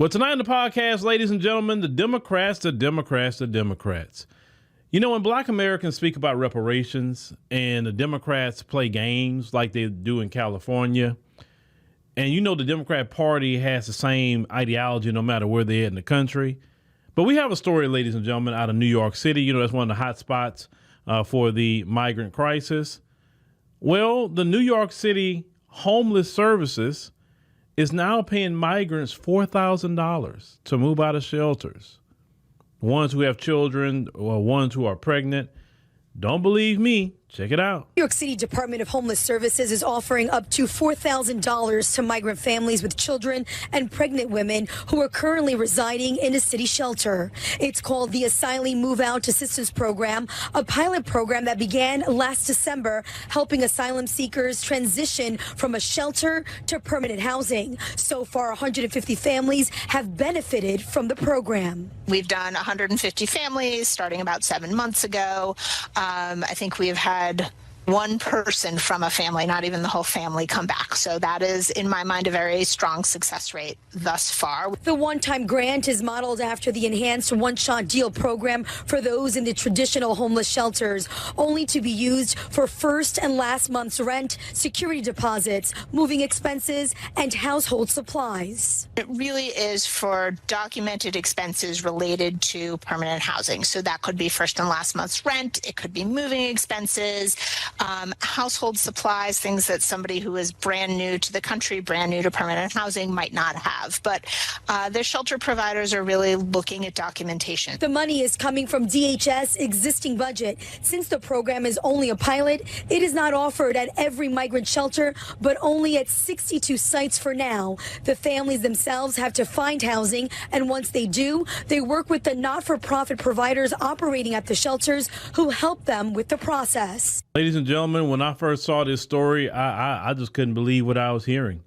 Well, tonight on the podcast, ladies and gentlemen, the Democrats. You know, when Black Americans speak about reparations and the Democrats play games like they do in California, and you know the Democrat Party has the same ideology no matter where they're in the country. But we have a story, ladies and gentlemen, out of New York City. You know, that's one of the hot spots for the migrant crisis. Well, the New York City Homeless Services is now paying migrants $4,000 to move out of shelters. Ones who have children or ones who are pregnant. Don't believe me? Check it out. New York City Department of Homeless Services is offering up to $4,000 to migrant families with children and pregnant women who are currently residing in a city shelter. It's called the Asylum Move Out Assistance Program, a pilot program that began last December, helping asylum seekers transition from a shelter to permanent housing. So far, 150 families have benefited from the program. We've done 150 families starting about 7 months ago. I think we have had one person from a family, not even the whole family, come back. So that is, in my mind, a very strong success rate thus far. The one-time grant is modeled after the enhanced one-shot deal program for those in the traditional homeless shelters, only to be used for first and last month's rent, security deposits, moving expenses, and household supplies. It really is for documented expenses related to permanent housing. So that could be first and last month's rent. It could be moving expenses, household supplies, things that somebody who is brand new to the country, brand new to permanent housing might not have. But the shelter providers are really looking at documentation. The money is coming from DHS' existing budget. Since the program is only a pilot, it is not offered at every migrant shelter, but only at 62 sites for now. The families themselves have to find housing, and once they do, they work with the not-for-profit providers operating at the shelters who help them with the process. Ladies and gentlemen, when I first saw this story, I just couldn't believe what I was hearing.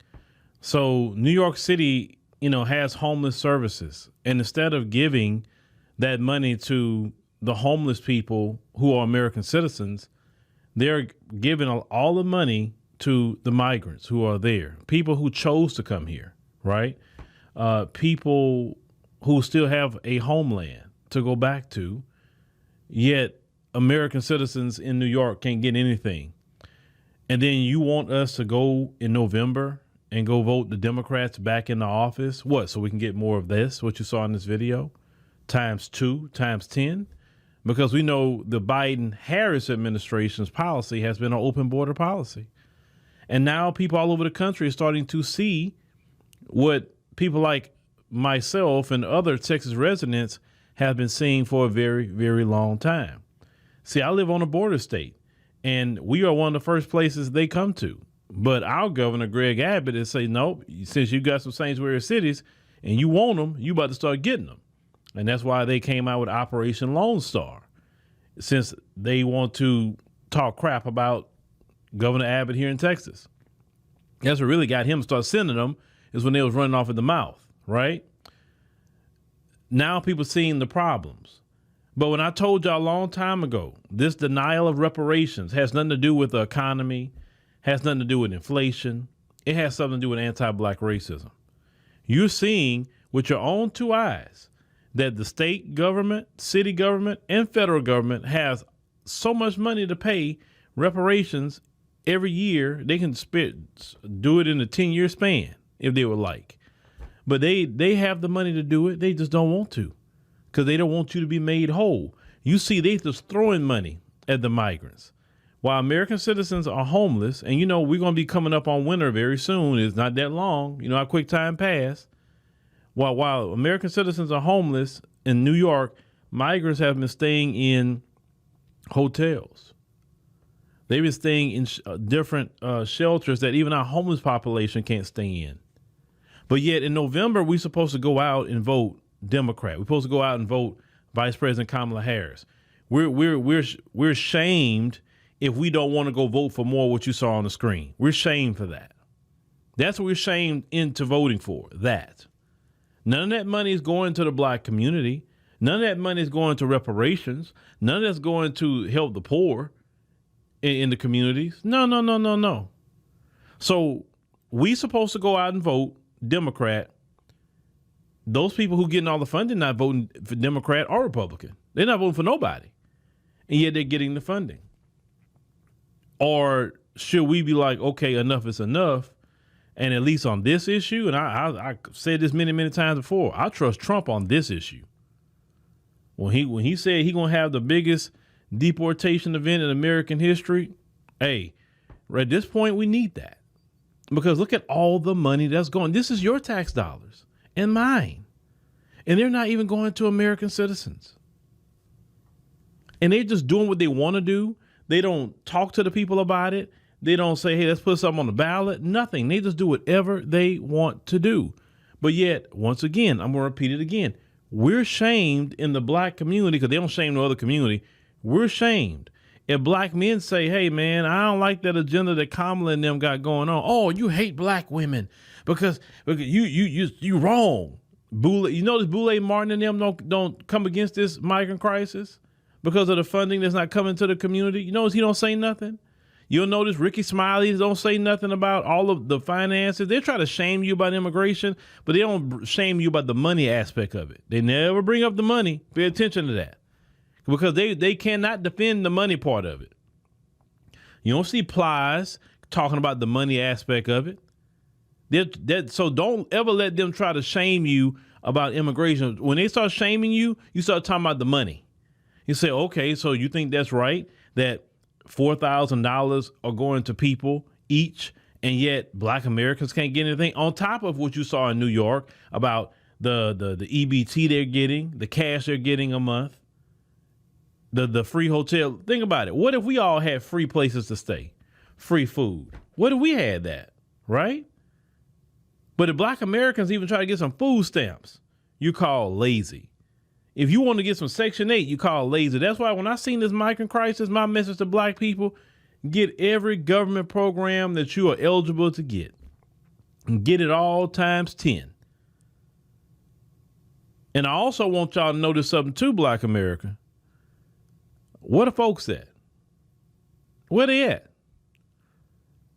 So New York City, you know, has homeless services. And instead of giving that money to the homeless people who are American citizens, they're giving all the money to the migrants who are there, people who chose to come here, right? People who still have a homeland to go back to, yet American citizens in New York can't get anything. And then you want us to go in November and go vote the Democrats back in the office? What, so we can get more of this, what you saw in this video, times 2, times 10? Because we know the Biden-Harris administration's policy has been an open border policy. And now people all over the country are starting to see what people like myself and other Texas residents have been seeing for a very, very long time. See, I live on a border state, and we are one of the first places they come to. But our governor, Greg Abbott, is saying, nope, since you got some sanctuary cities and you want them, you about to start getting them. And that's why they came out with Operation Lone Star, since they want to talk crap about Governor Abbott here in Texas. That's what really got him to start sending them, is when they was running off at the mouth, right? Now people seeing the problems. But when I told y'all a long time ago, this denial of reparations has nothing to do with the economy, has nothing to do with inflation. It has something to do with anti-Black racism. You're seeing with your own two eyes that the state government, city government, and federal government has so much money to pay reparations every year. They can do it in a 10-year span if they would like. But they have the money to do it. They just don't want to, because they don't want you to be made whole. You see, they just throwing money at the migrants. While American citizens are homeless, and you know, we're going to be coming up on winter very soon. It's not that long. You know how quick time passed. While American citizens are homeless in New York, migrants have been staying in hotels. They've been staying in different shelters that even our homeless population can't stay in. But yet in November, we're supposed to go out and vote Democrat. We're supposed to go out and vote Vice President Kamala Harris. We're shamed if we don't want to go vote for more what you saw on the screen. We're shamed for that. That's what we're shamed into voting for, that. None of that money is going to the Black community. None of that money is going to reparations. None of that's going to help the poor in the communities. No. So we supposed to go out and vote Democrat those people who getting all the funding not voting for Democrat or Republican. They're not voting for nobody. And yet they're getting the funding. Or should we be like, okay, enough is enough? And at least on this issue, and I said this many, many times before, I trust Trump on this issue. When he said he gonna have the biggest deportation event in American history, hey, at this point we need that. Because look at all the money that's going. This is your tax dollars and mine. And they're not even going to American citizens. And they're just doing what they want to do. They don't talk to the people about it. They don't say, hey, let's put something on the ballot. Nothing. They just do whatever they want to do. But yet, once again, I'm going to repeat it again. We're shamed in the black community because they don't shame no other community. We're shamed. If black men say, hey, man, I don't like that agenda that Kamala and them got going on. Oh, you hate black women because you wrong. You notice Boule Martin and them don't come against this migrant crisis because of the funding that's not coming to the community. You notice he don't say nothing. You'll notice Ricky Smiley don't say nothing about all of the finances. They try to shame you about immigration, but they don't shame you about the money aspect of it. They never bring up the money. Pay attention to that. Because they cannot defend the money part of it. You don't see Plies talking about the money aspect of it. So don't ever let them try to shame you about immigration. When they start shaming you, you start talking about the money. You say, okay, so you think that's right, that $4,000 are going to people each, and yet black Americans can't get anything on top of what you saw in New York about the EBT they're getting, the cash they're getting a month, the free hotel. Think about it. What if we all had free places to stay, free food? What if we had that, right? But if black Americans even try to get some food stamps, you call lazy. If you want to get some Section 8, you call lazy. That's why when I seen this migrant crisis, my message to black people, get every government program that you are eligible to get. And get it all times 10. And I also want y'all to notice something too, black America. Where the folks at? Where they at?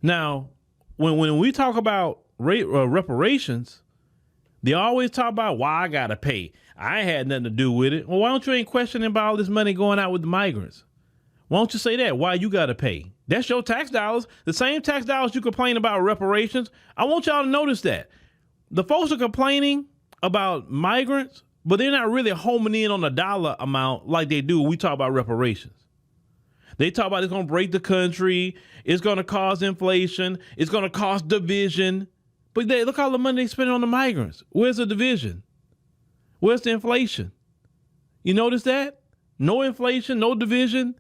Now, when we talk about reparations, they always talk about why I gotta pay. I ain't had nothing to do with it. Well, why don't you ain't questioning about all this money going out with the migrants? Why don't you say that? Why you gotta pay? That's your tax dollars. The same tax dollars you complain about reparations. I want y'all to notice that. The folks are complaining about migrants, but they're not really homing in on the dollar amount like they do when we talk about reparations. They talk about it's going to break the country. It's going to cause inflation. It's going to cause division. But look how the money they spend on the migrants. Where's the division? Where's the inflation? You notice that? No inflation, no division.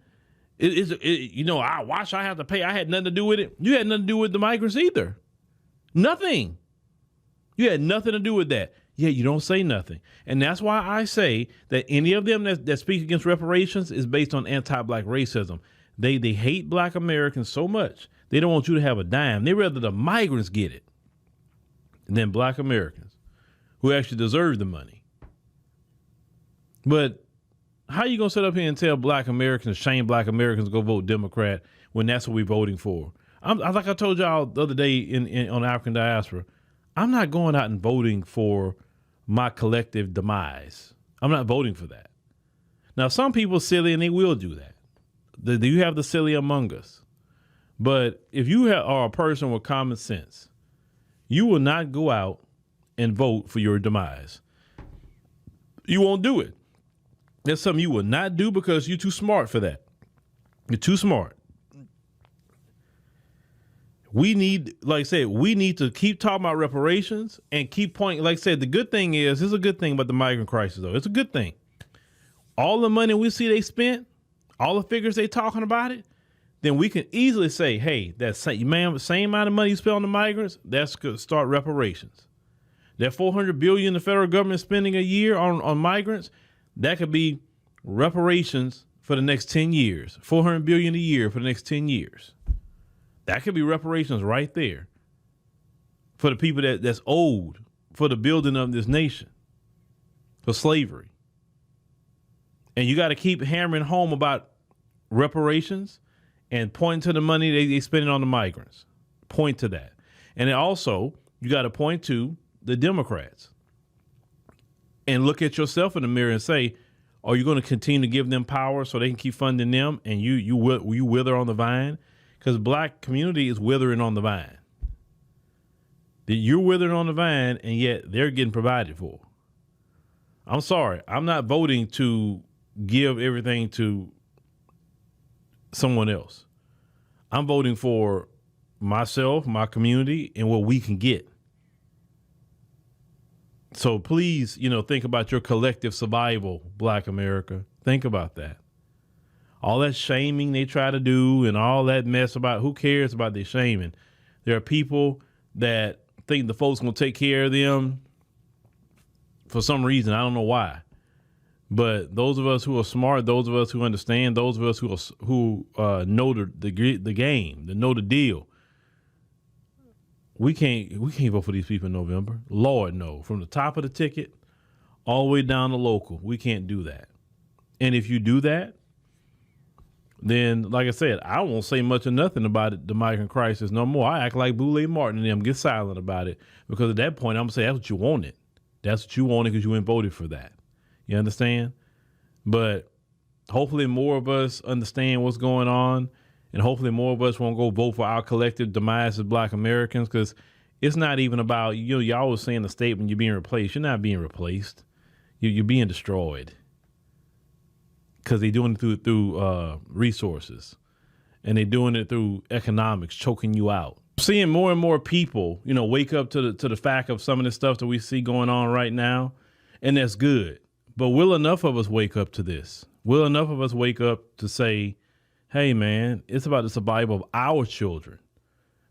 I have to pay. I had nothing to do with it. You had nothing to do with the migrants either. Nothing. You had nothing to do with that. Yeah, you don't say nothing. And that's why I say that any of them that speak against reparations is based on anti-black racism. They hate black Americans so much. They don't want you to have a dime. They rather the migrants get it than black Americans who actually deserve the money. But how you going to sit up here and tell black Americans, shame black Americans, go vote Democrat when that's what we're voting for? Like I told y'all the other day on African Diaspora, I'm not going out and voting for my collective demise. I'm not voting for that. Now, some people are silly and they will do that. You have the silly among us. But if you are a person with common sense, you will not go out and vote for your demise. You won't do it. That's something you will not do because you're too smart for that. You're too smart. We need to keep talking about reparations and keep pointing. Like I said, the good thing is, this is a good thing about the migrant crisis, though. It's a good thing. All the money we see they spent, all the figures they talking about it, then we can easily say, hey, that same amount of money you spent on the migrants, that's going to start reparations. That $400 billion the federal government spending a year on migrants, that could be reparations for the next 10 years. $400 billion a year for the next 10 years. That could be reparations right there for the people that's owed for the building of this nation, for slavery. And you got to keep hammering home about reparations and point to the money they spending on the migrants. Point to that. And then also, you got to point to the Democrats. and look at yourself in the mirror and say, are you going to continue to give them power so they can keep funding them and you wither on the vine? Because black community is withering on the vine. You're withering on the vine, and yet they're getting provided for. I'm sorry. I'm not voting to give everything to someone else. I'm voting for myself, my community, and what we can get. So please, think about your collective survival, Black America. Think about that. All that shaming they try to do and all that mess about who cares about their shaming. There are people that think the folks going to take care of them for some reason. I don't know why. But those of us who are smart, those of us who understand, those of us who know the game, that know the deal, we can't vote for these people in November. Lord, no. From the top of the ticket all the way down to local, we can't do that. And if you do that, then, like I said, I won't say much or nothing about it, the migrant crisis no more. I act like Boulay Martin and them, get silent about it, because at that point, I'm going to say that's what you wanted. That's what you wanted because you went voted for that. You understand? But hopefully more of us understand what's going on, and hopefully more of us won't go vote for our collective demise as Black Americans, because it's not even about, y'all always saying the statement, you're being replaced. You're not being replaced. You're being destroyed. Because they're doing it through resources, and they're doing it through economics, choking you out. Seeing more and more people, wake up to the fact of some of the stuff that we see going on right now, and that's good. But will enough of us wake up to this? Will enough of us wake up to say, hey, man, it's about the survival of our children,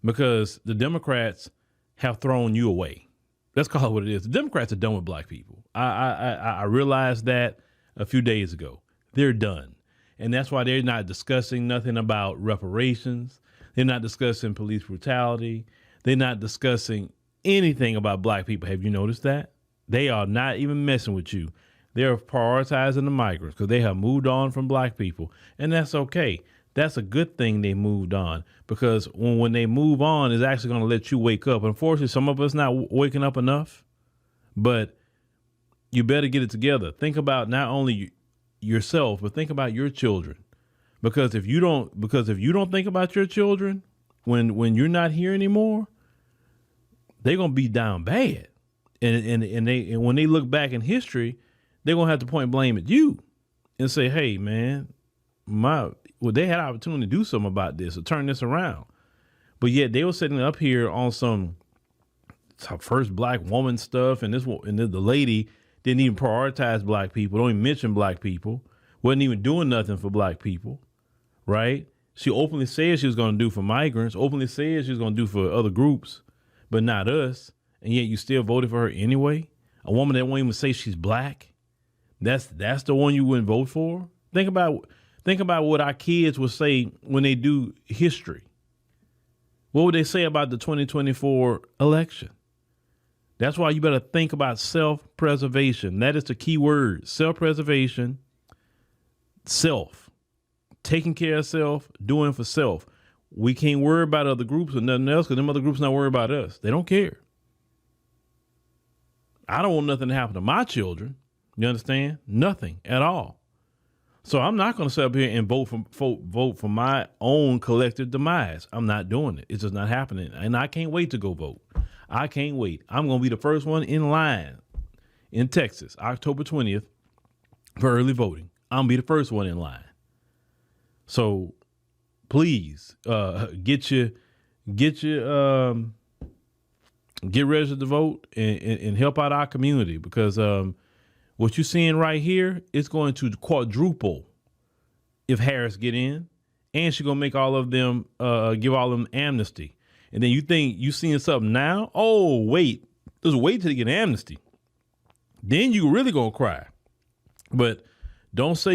because the Democrats have thrown you away. Let's call it what it is. The Democrats are done with Black people. I realized that a few days ago. They're done. And that's why they're not discussing nothing about reparations. They're not discussing police brutality. They're not discussing anything about Black people. Have you noticed that? They are not even messing with you. They're prioritizing the migrants because they have moved on from Black people. And that's okay. That's a good thing they moved on, because when they move on, it's actually going to let you wake up. Unfortunately, some of us not waking up enough, but you better get it together. Think about not only yourself, but think about your children. Because if you don't think about your children when you're not here anymore, they're gonna be down bad. And when they look back in history, they're gonna have to point blame at you and say, hey man, they had an opportunity to do something about this or turn this around. But yet they were sitting up here on some first Black woman stuff, and the lady didn't even prioritize Black people, don't even mention Black people, wasn't even doing nothing for Black people, right? She openly said she was going to do for migrants, openly said she was going to do for other groups, but not us. And yet you still voted for her anyway? A woman that won't even say she's Black? That's the one you wouldn't vote for? Think about what our kids would say when they do history. What would they say about the 2024 election? That's why you better think about self-preservation. That is the key word. Self-preservation, self, taking care of self, doing for self. We can't worry about other groups or nothing else, because them other groups not worried about us. They don't care. I don't want nothing to happen to my children. You understand? Nothing at all. So I'm not going to sit up here and vote for my own collective demise. I'm not doing it. It's just not happening. And I can't wait to go vote. I can't wait. I'm going to be the first one in line in Texas, October 20th, for early voting. I'm going to be the first one in line. So please get registered to vote and help out our community, because what you're seeing right here is going to quadruple if Harris get in, and she's going to make all of them, give all of them amnesty. And then you think you seeing something now? Oh, wait. Just wait till they get amnesty. Then you really gonna cry. But don't say